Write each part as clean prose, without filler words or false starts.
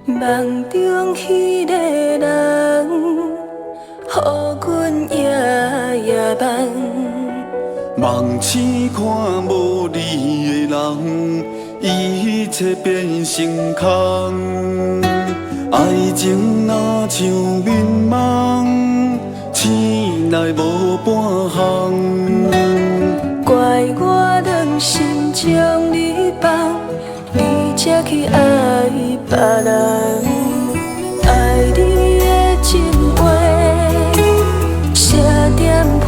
梦中迄个人，予阮夜夜梦。梦醒看无你的人，一切变成空。爱情若像眠梦，醒来无半项。怪我良心将你放，你才去爱别人。爱你的情话，写在批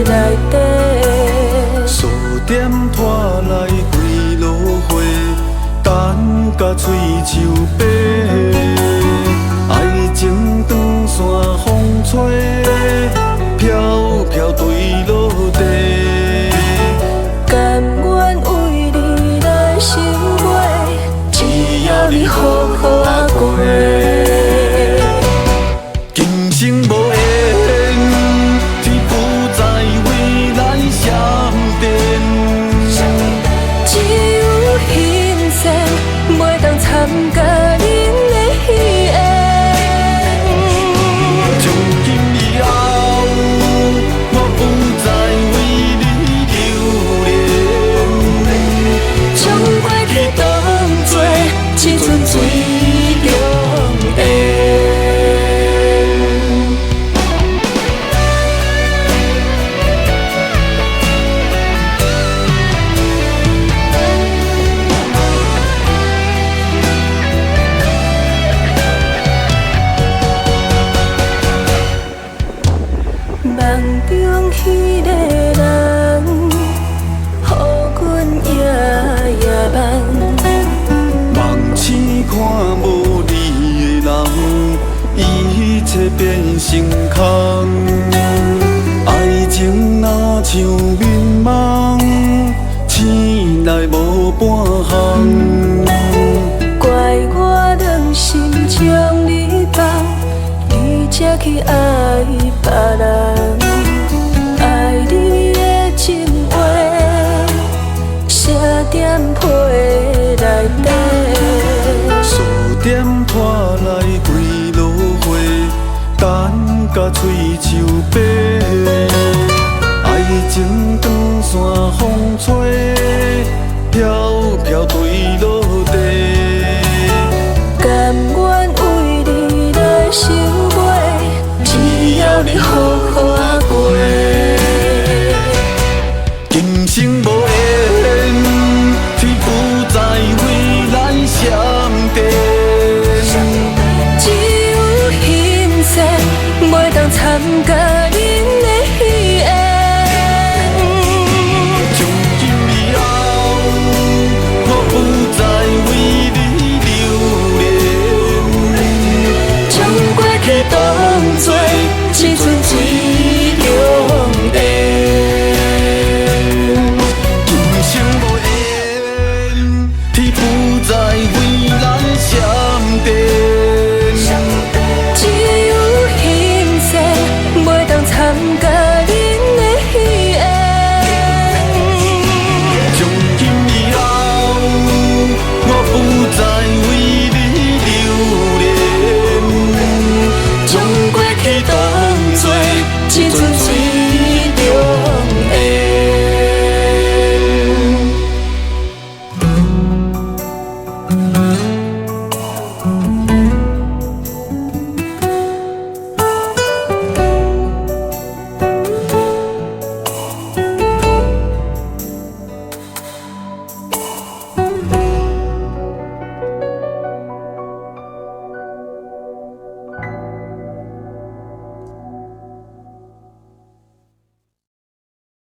内底。数点拖来几落花，等甲嘴树白。爱情长线风吹，飘飘坠落地。甘愿为你来想袂，只要你好好啊过。今生无缘，天不再为咱相连。只有幸线，袂当参加恁的喜宴。从今以后，我不再为你留恋。将过去当作一阵水中烟。梦中迄个人，予阮夜夜梦。梦醒看无你的人，一切变成空。爱情若像眠梦，醒来无半项。怪我良心将你放，你才去爱别人。爱你的情话，写在批内底。数点拖来几落花，等甲嘴树白。爱情长线风吹，飘飘坠落地。甘愿为你来想袂，只要你好好啊过。今生无缘，天不再为咱相连。只有幸线，袂当参加